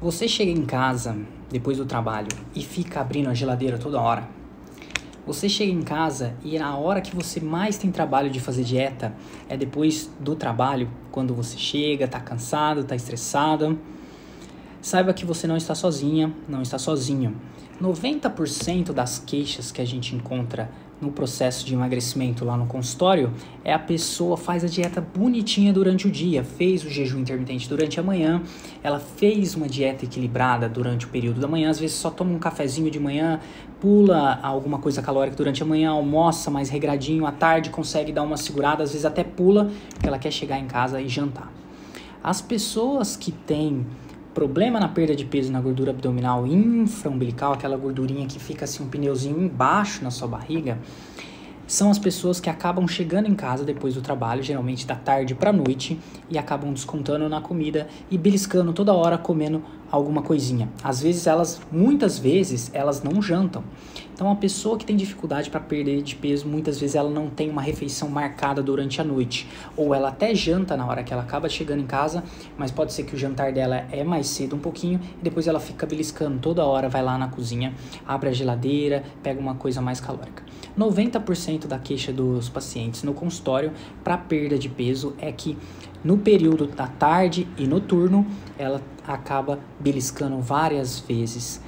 Você chega em casa depois do trabalho e fica abrindo a geladeira toda hora. Você chega em casa e na hora que você mais tem trabalho de fazer dieta é depois do trabalho, quando você chega, tá cansado, tá estressado. Saiba que você não está sozinha, não está sozinho. 90% das queixas que a gente encontra no processo de emagrecimento lá no consultório é a pessoa faz a dieta bonitinha durante o dia, fez o jejum intermitente durante a manhã, ela fez uma dieta equilibrada durante o período da manhã, às vezes só toma um cafezinho de manhã, pula alguma coisa calórica durante a manhã, almoça mais regradinho, à tarde consegue dar uma segurada, às vezes até pula, porque ela quer chegar em casa e jantar. As pessoas que têm problema na perda de peso na gordura abdominal infraumbilical, aquela gordurinha que fica assim um pneuzinho embaixo na sua barriga, são as pessoas que acabam chegando em casa depois do trabalho, geralmente da tarde para noite, e acabam descontando na comida e beliscando toda hora, comendo alguma coisinha. Muitas vezes, elas não jantam. Então, a pessoa que tem dificuldade para perder de peso, muitas vezes ela não tem uma refeição marcada durante a noite. Ou ela até janta na hora que ela acaba chegando em casa, mas pode ser que o jantar dela é mais cedo um pouquinho, e depois ela fica beliscando toda hora, vai lá na cozinha, abre a geladeira, pega uma coisa mais calórica. 90% da queixa dos pacientes no consultório para perda de peso é que no período da tarde e noturno ela acaba beliscando várias vezes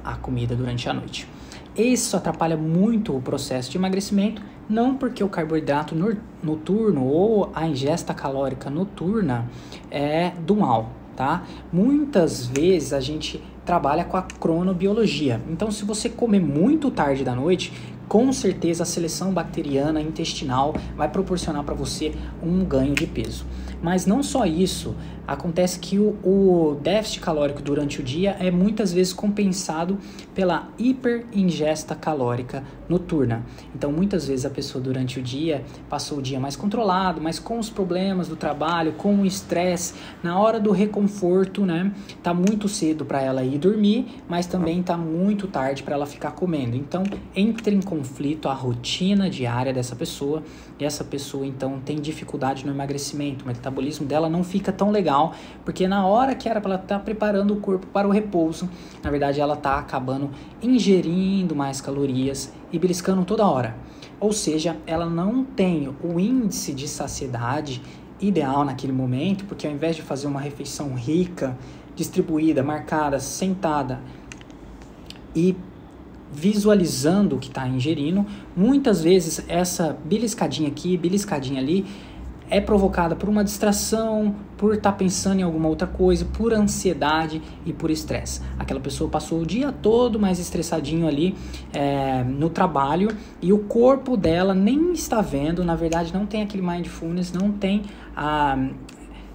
a comida durante a noite. Isso atrapalha muito o processo de emagrecimento, não porque o carboidrato noturno ou a ingesta calórica noturna é do mal, tá? Muitas vezes a gente trabalha com a cronobiologia. Então, se você comer muito tarde da noite, com certeza a seleção bacteriana intestinal vai proporcionar para você um ganho de peso. Mas não só isso, acontece que o déficit calórico durante o dia é muitas vezes compensado pela hiperingesta calórica noturna. Então muitas vezes a pessoa durante o dia passou o dia mais controlado, mas com os problemas do trabalho, com o estresse, na hora do reconforto, né? Tá muito cedo para ela ir dormir, mas também tá muito tarde para ela ficar comendo. Então entra em conflito a rotina diária dessa pessoa, e essa pessoa então tem dificuldade no emagrecimento, o metabolismo dela não fica tão legal, porque na hora que era para ela estar preparando o corpo para o repouso, na verdade ela está acabando ingerindo mais calorias e beliscando toda hora. Ou seja, ela não tem o índice de saciedade ideal naquele momento, porque ao invés de fazer uma refeição rica, distribuída, marcada, sentada e visualizando o que está ingerindo, muitas vezes essa beliscadinha aqui, beliscadinha ali, é provocada por uma distração, por estar pensando em alguma outra coisa, por ansiedade e por estresse. Aquela pessoa passou o dia todo mais estressadinho ali no trabalho e o corpo dela nem está vendo, na verdade não tem aquele mindfulness,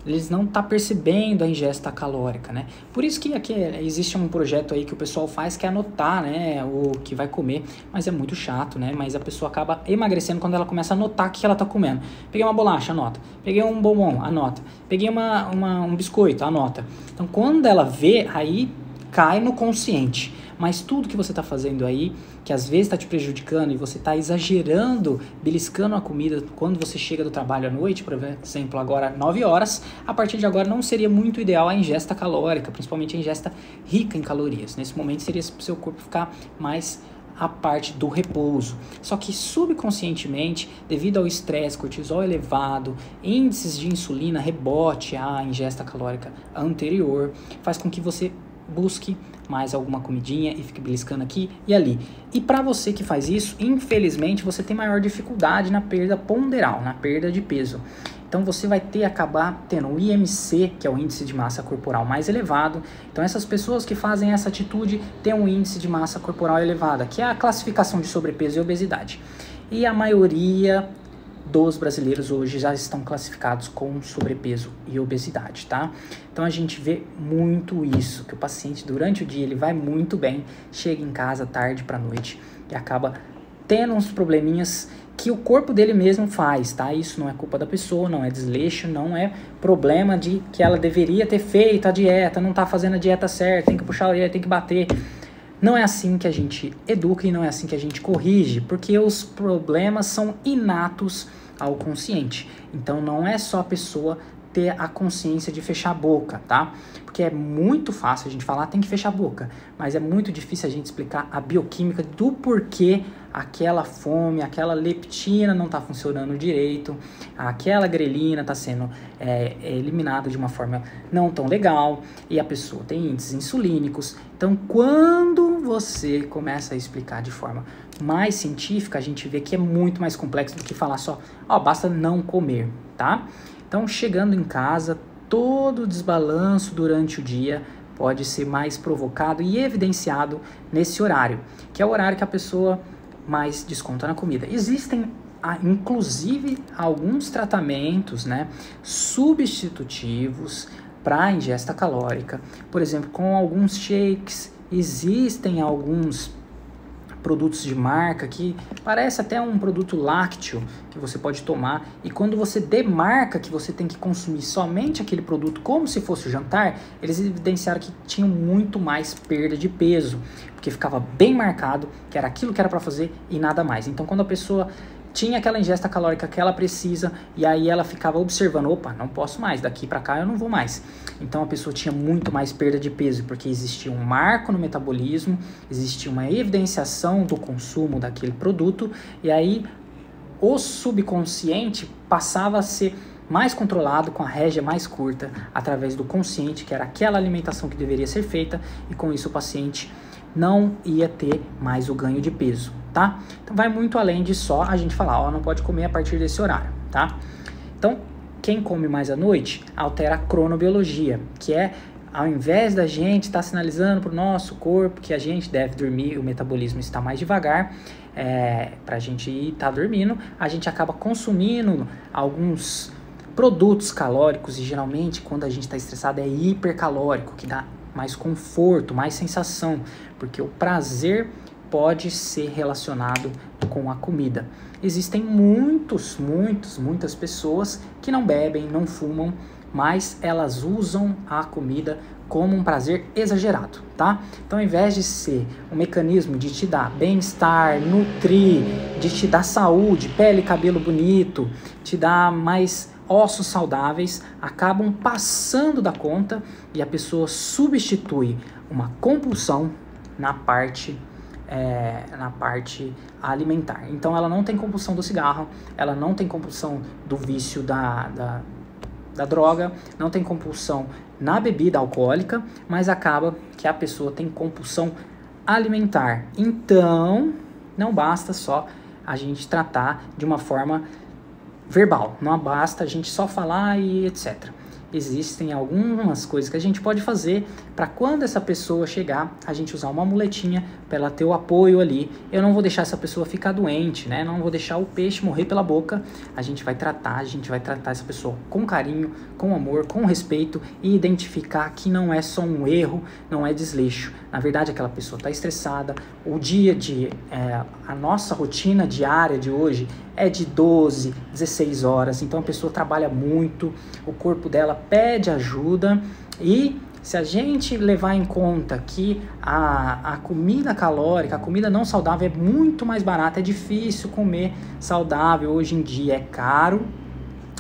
eles não estão percebendo a ingesta calórica, né? Por isso que aqui existe um projeto aí que o pessoal faz, que é anotar, né, o que vai comer, mas é muito chato, né? Mas a pessoa acaba emagrecendo quando ela começa a anotar o que ela tá comendo. Peguei uma bolacha, anota. Peguei um bombom, anota. Peguei um biscoito, anota. Então, quando ela vê, aí cai no consciente. Mas tudo que você está fazendo aí, que às vezes está te prejudicando e você está exagerando, beliscando a comida quando você chega do trabalho à noite, por exemplo, agora 9 horas, a partir de agora não seria muito ideal a ingesta calórica, principalmente a ingesta rica em calorias. Nesse momento seria para o seu corpo ficar mais a parte do repouso. Só que subconscientemente, devido ao estresse, cortisol elevado, índices de insulina, rebote à ingesta calórica anterior, faz com que você busque mais alguma comidinha e fique beliscando aqui e ali. E para você que faz isso, infelizmente, você tem maior dificuldade na perda ponderal, na perda de peso. Então você vai acabar tendo o IMC, que é o índice de massa corporal mais elevado. Então essas pessoas que fazem essa atitude têm um índice de massa corporal elevada, que é a classificação de sobrepeso e obesidade. E a maioria dos brasileiros hoje já estão classificados com sobrepeso e obesidade, tá? Então a gente vê muito isso, que o paciente durante o dia ele vai muito bem, chega em casa tarde para noite e acaba tendo uns probleminhas que o corpo dele mesmo faz, tá? Isso não é culpa da pessoa, não é desleixo, não é problema de que ela deveria ter feito a dieta, não tá fazendo a dieta certa, tem que puxar a orelha, tem que bater. Não é assim que a gente educa e não é assim que a gente corrige, porque os problemas são inatos ao consciente. Então não é só a pessoa ter a consciência de fechar a boca, tá? Porque é muito fácil a gente falar, tem que fechar a boca, mas é muito difícil a gente explicar a bioquímica do porquê aquela fome, aquela leptina não está funcionando direito, aquela grelina está sendo eliminada de uma forma não tão legal e a pessoa tem índices insulínicos. Então, quando você começa a explicar de forma mais científica, a gente vê que é muito mais complexo do que falar só, basta não comer, tá? Então, chegando em casa, todo desbalanço durante o dia pode ser mais provocado e evidenciado nesse horário, que é o horário que a pessoa mais desconta na comida. Existem, inclusive, alguns tratamentos, né, substitutivos para a ingesta calórica. Por exemplo, com alguns shakes, existem alguns produtos de marca que parece até um produto lácteo que você pode tomar, e quando você demarca que você tem que consumir somente aquele produto como se fosse o jantar, eles evidenciaram que tinham muito mais perda de peso, porque ficava bem marcado que era aquilo que era para fazer e nada mais. Então, quando a pessoa tinha aquela ingesta calórica que ela precisa, e aí ela ficava observando, opa, não posso mais, daqui para cá eu não vou mais. Então a pessoa tinha muito mais perda de peso, porque existia um marco no metabolismo, existia uma evidenciação do consumo daquele produto, e aí o subconsciente passava a ser mais controlado, com a régia mais curta, através do consciente, que era aquela alimentação que deveria ser feita, e com isso o paciente não ia ter mais o ganho de peso, tá? Então vai muito além de só a gente falar, não pode comer a partir desse horário, tá? Então, quem come mais à noite altera a cronobiologia, que é, ao invés da gente estar sinalizando para o nosso corpo que a gente deve dormir, o metabolismo está mais devagar, para a gente estar dormindo, a gente acaba consumindo alguns produtos calóricos, e geralmente quando a gente está estressado é hipercalórico, que dá mais conforto, mais sensação, porque o prazer pode ser relacionado com a comida. Existem muitas pessoas que não bebem, não fumam, mas elas usam a comida como um prazer exagerado, tá? Então, ao invés de ser um mecanismo de te dar bem-estar, nutrir, de te dar saúde, pele e cabelo bonito, te dar mais ossos saudáveis, acabam passando da conta e a pessoa substitui uma compulsão na parte alimentar. Então ela não tem compulsão do cigarro, ela não tem compulsão do vício da droga, não tem compulsão na bebida alcoólica, mas acaba que a pessoa tem compulsão alimentar. Então não basta só a gente tratar de uma forma verbal, não basta a gente só falar e etc. Existem algumas coisas que a gente pode fazer para quando essa pessoa chegar, a gente usar uma muletinha para ela ter o apoio ali. Eu não vou deixar essa pessoa ficar doente, né? Não vou deixar o peixe morrer pela boca. A gente vai tratar essa pessoa com carinho, com amor, com respeito, e identificar que não é só um erro, não é desleixo. Na verdade, aquela pessoa está estressada. A nossa rotina diária de hoje é de 12, 16 horas. Então a pessoa trabalha muito, o corpo dela pede ajuda, e se a gente levar em conta que a comida calórica, a comida não saudável é muito mais barata, é difícil comer saudável hoje em dia, é caro,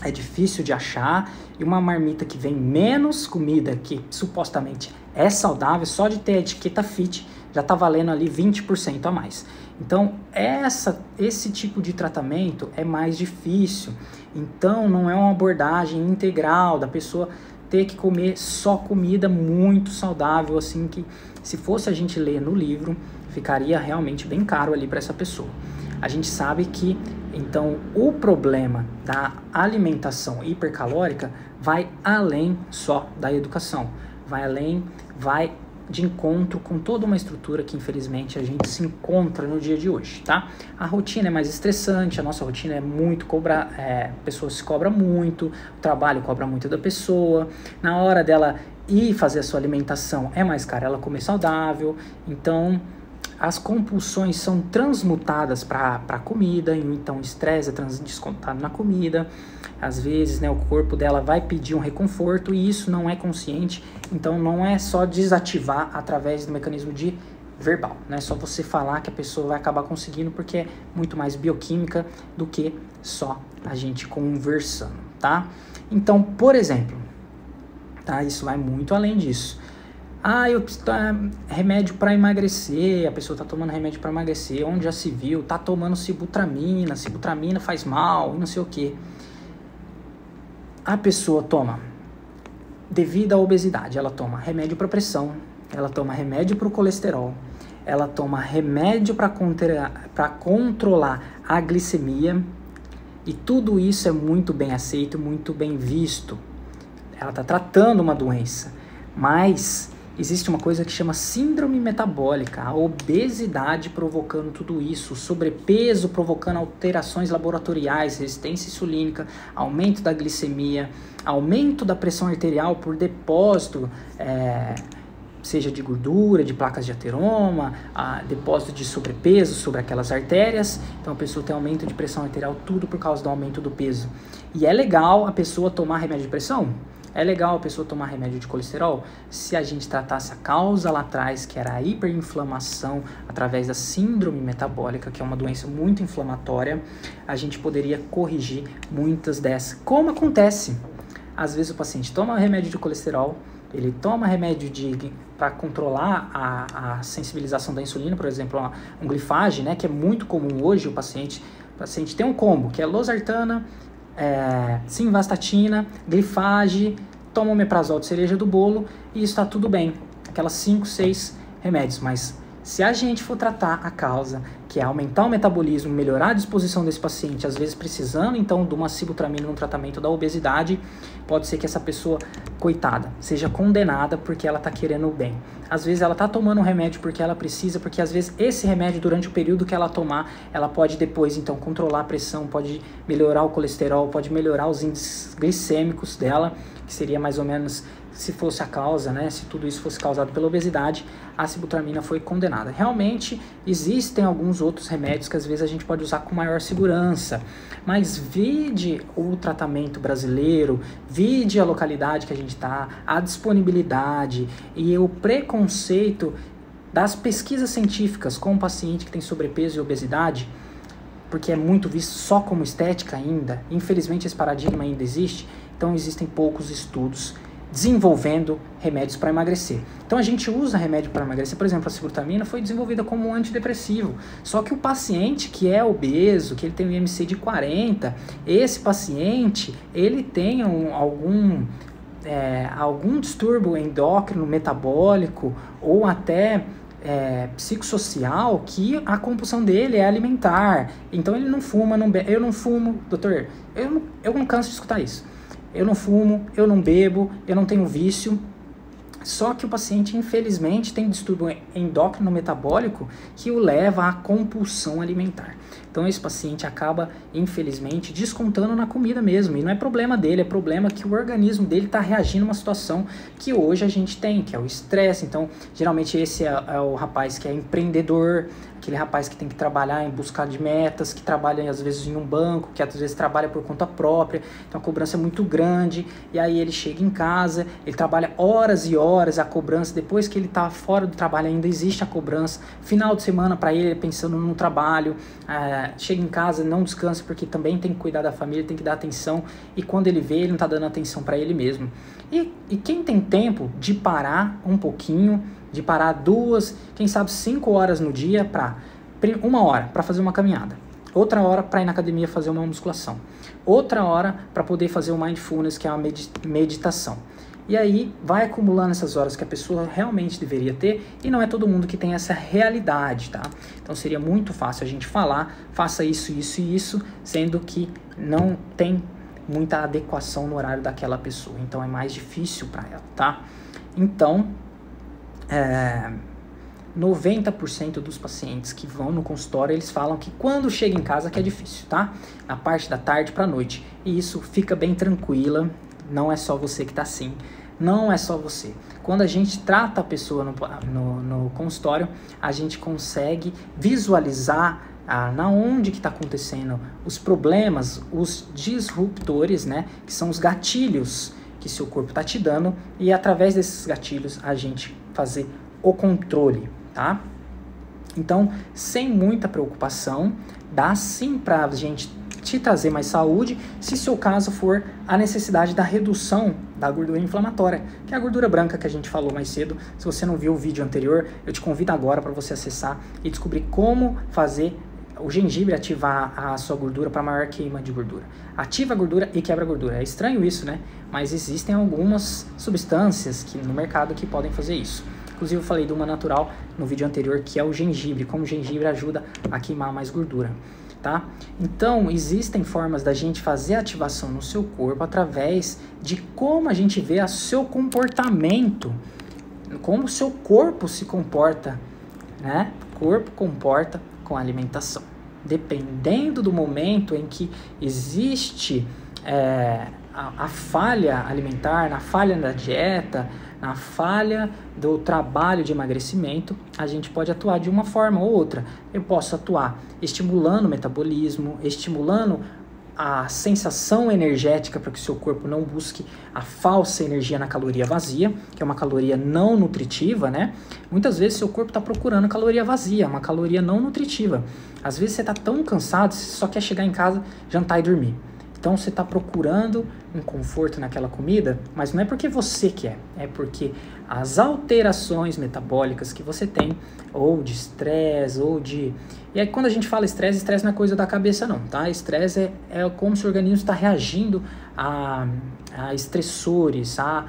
é difícil de achar, e uma marmita que vem menos comida, que supostamente é saudável, só de ter a etiqueta fit, já está valendo ali 20% a mais. Então, esse tipo de tratamento é mais difícil. Então, não é uma abordagem integral da pessoa ter que comer só comida muito saudável, assim, que se fosse a gente ler no livro, ficaria realmente bem caro ali para essa pessoa. A gente sabe que, então, o problema da alimentação hipercalórica vai além só da educação, vai de encontro com toda uma estrutura que infelizmente a gente se encontra no dia de hoje, tá? A rotina é mais estressante, a nossa rotina é muito a pessoa se cobra muito, o trabalho cobra muito da pessoa, na hora dela ir fazer a sua alimentação é mais caro ela comer saudável, então as compulsões são transmutadas para a comida, então o estresse é descontado na comida. Às vezes, né, o corpo dela vai pedir um reconforto e isso não é consciente, então não é só desativar através do mecanismo de verbal, não é só você falar que a pessoa vai acabar conseguindo, porque é muito mais bioquímica do que só a gente conversando. tá? Então, por exemplo, tá? Isso vai muito além disso. Remédio para emagrecer, a pessoa tá tomando remédio para emagrecer, onde já se viu, tá tomando sibutramina faz mal, não sei o que. A pessoa toma, devido à obesidade, ela toma remédio para pressão, ela toma remédio para o colesterol, ela toma remédio para controlar a glicemia, e tudo isso é muito bem aceito, muito bem visto. Ela está tratando uma doença, mas existe uma coisa que chama síndrome metabólica, a obesidade provocando tudo isso, o sobrepeso provocando alterações laboratoriais, resistência insulínica, aumento da glicemia, aumento da pressão arterial por depósito, seja de gordura, de placas de ateroma, depósito de sobrepeso sobre aquelas artérias. Então a pessoa tem aumento de pressão arterial, tudo por causa do aumento do peso. E é legal a pessoa tomar remédio de pressão? É legal a pessoa tomar remédio de colesterol? Se a gente tratasse a causa lá atrás, que era a hiperinflamação, através da síndrome metabólica, que é uma doença muito inflamatória, a gente poderia corrigir muitas dessas. Como acontece? Às vezes o paciente toma remédio de colesterol, ele toma remédio para controlar a sensibilização da insulina, por exemplo, um glifage, né, que é muito comum hoje. O paciente tem um combo, que é losartana, simvastatina, glifage, toma omeprazol de cereja do bolo e isso está tudo bem. Aquelas 5, 6 remédios. Mas se a gente for tratar a causa, que é aumentar o metabolismo, melhorar a disposição desse paciente, às vezes precisando então de uma sibutramina no tratamento da obesidade, pode ser que essa pessoa, coitada, seja condenada porque ela está querendo o bem. Às vezes ela está tomando um remédio porque ela precisa, porque às vezes esse remédio, durante o período que ela tomar, ela pode depois então controlar a pressão, pode melhorar o colesterol, pode melhorar os índices glicêmicos dela, que seria mais ou menos, se fosse a causa, né, se tudo isso fosse causado pela obesidade, a sibutramina foi condenada. Realmente existem alguns outros remédios que às vezes a gente pode usar com maior segurança, mas vide o tratamento brasileiro, vide a localidade que a gente está, a disponibilidade e o preconceito das pesquisas científicas com o paciente que tem sobrepeso e obesidade, porque é muito visto só como estética ainda. Infelizmente esse paradigma ainda existe, então existem poucos estudos desenvolvendo remédios para emagrecer. Então a gente usa remédio para emagrecer, por exemplo, a sibutramina foi desenvolvida como um antidepressivo, só que o paciente que é obeso, que ele tem um IMC de 40, esse paciente, ele tem algum distúrbio endócrino, metabólico ou até psicossocial, que a compulsão dele é alimentar. Então ele não fuma, não bebe. Eu não fumo, doutor, eu não canso de escutar isso. Eu não fumo, eu não bebo, eu não tenho vício. Só que o paciente, infelizmente, tem distúrbio endócrino metabólico que o leva à compulsão alimentar. Então esse paciente acaba, infelizmente, descontando na comida mesmo. E não é problema dele, é problema que o organismo dele está reagindo a uma situação que hoje a gente tem, que é o estresse. Então, geralmente esse é o rapaz que é empreendedor, aquele rapaz que tem que trabalhar em busca de metas, que trabalha às vezes em um banco, que às vezes trabalha por conta própria, então a cobrança é muito grande, e aí ele chega em casa, ele trabalha horas e horas, a cobrança, depois que ele está fora do trabalho ainda existe a cobrança, final de semana para ele pensando no trabalho, chega em casa, não descansa porque também tem que cuidar da família, tem que dar atenção, e quando ele vê, ele não está dando atenção para ele mesmo. E quem tem tempo de parar um pouquinho, de parar 2, quem sabe 5 horas no dia para 1 hora para fazer uma caminhada, outra hora para ir na academia fazer uma musculação, outra hora para poder fazer o mindfulness, que é uma meditação. E aí vai acumulando essas horas que a pessoa realmente deveria ter, e não é todo mundo que tem essa realidade, tá? Então seria muito fácil a gente falar, faça isso, isso e isso, sendo que não tem muita adequação no horário daquela pessoa, então é mais difícil para ela, tá? Então 90% dos pacientes que vão no consultório, eles falam que quando chega em casa que é difícil, tá? Na parte da tarde para noite. E isso fica bem tranquila, não é só você que tá assim, não é só você. Quando a gente trata a pessoa no consultório, a gente consegue visualizar na onde que está acontecendo os problemas, os disruptores, né? Que são os gatilhos que seu corpo está te dando, e através desses gatilhos a gente fazer o controle, tá? Então, sem muita preocupação, dá sim pra gente te trazer mais saúde, se seu caso for a necessidade da redução da gordura inflamatória, que é a gordura branca que a gente falou mais cedo. Se você não viu o vídeo anterior, eu te convido agora para você acessar e descobrir como fazer o gengibre ativar a sua gordura para maior queima de gordura. Ativa a gordura e quebra a gordura. É estranho isso, né? Mas existem algumas substâncias no mercado que podem fazer isso. Inclusive eu falei de uma natural no vídeo anterior, que é o gengibre, como o gengibre ajuda a queimar mais gordura, tá? Então, existem formas da gente fazer ativação no seu corpo através de como a gente vê o seu comportamento, como o seu corpo se comporta, né? O corpo comporta com a alimentação. Dependendo do momento em que existe a falha alimentar, na falha da dieta, na falha do trabalho de emagrecimento, a gente pode atuar de uma forma ou outra. Eu posso atuar estimulando o metabolismo, estimulando a sensação energética para que o seu corpo não busque a falsa energia na caloria vazia, que é uma caloria não nutritiva, né? Muitas vezes seu corpo está procurando caloria vazia, uma caloria não nutritiva. Às vezes você está tão cansado, você só quer chegar em casa, jantar e dormir. Então você está procurando um conforto naquela comida, mas não é porque você quer, é porque as alterações metabólicas que você tem, ou de estresse, ou de... E aí quando a gente fala estresse, estresse não é coisa da cabeça não, tá? Estresse é como se o organismo está reagindo a estressores, a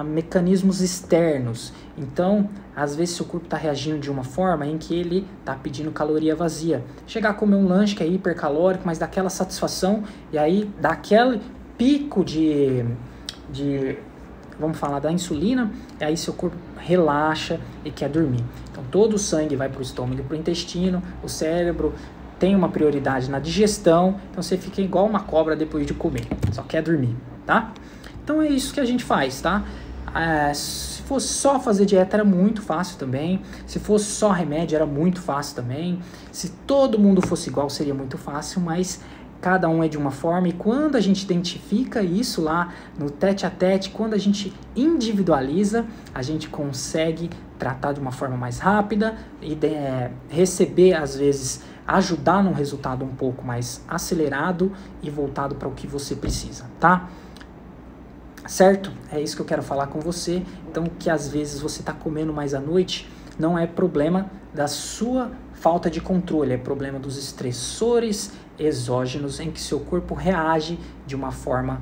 mecanismos externos. Então, às vezes seu corpo está reagindo de uma forma em que ele está pedindo caloria vazia. Chegar a comer um lanche que é hipercalórico, mas dá aquela satisfação, e aí dá aquele pico vamos falar, da insulina, e aí seu corpo relaxa e quer dormir. Então todo o sangue vai para o estômago e para o intestino, o cérebro tem uma prioridade na digestão, então você fica igual uma cobra depois de comer, só quer dormir, tá? Então é isso que a gente faz, tá? Se fosse só fazer dieta era muito fácil também, se fosse só remédio era muito fácil também, se todo mundo fosse igual seria muito fácil, mas cada um é de uma forma, e quando a gente identifica isso lá no tete a tete, quando a gente individualiza, a gente consegue tratar de uma forma mais rápida e receber, às vezes, ajudar num resultado um pouco mais acelerado e voltado para o que você precisa, tá? Certo? É isso que eu quero falar com você. Então, que às vezes você está comendo mais à noite, não é problema da sua falta de controle, é problema dos estressores exógenos em que seu corpo reage de uma forma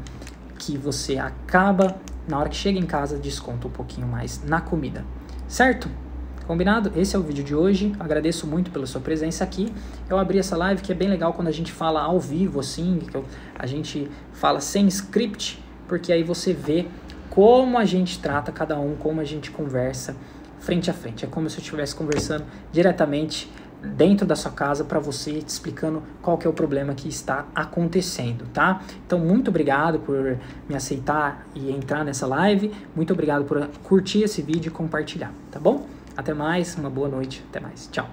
que você acaba, na hora que chega em casa, desconta um pouquinho mais na comida. Certo? Combinado? Esse é o vídeo de hoje. Agradeço muito pela sua presença aqui. Eu abri essa live que é bem legal quando a gente fala ao vivo, assim, que a gente fala sem script, porque aí você vê como a gente trata cada um, como a gente conversa frente a frente. É como se eu estivesse conversando diretamente dentro da sua casa para você, te explicando qual que é o problema que está acontecendo, tá? Então, muito obrigado por me aceitar e entrar nessa live. Muito obrigado por curtir esse vídeo e compartilhar, tá bom? Até mais, uma boa noite, até mais. Tchau.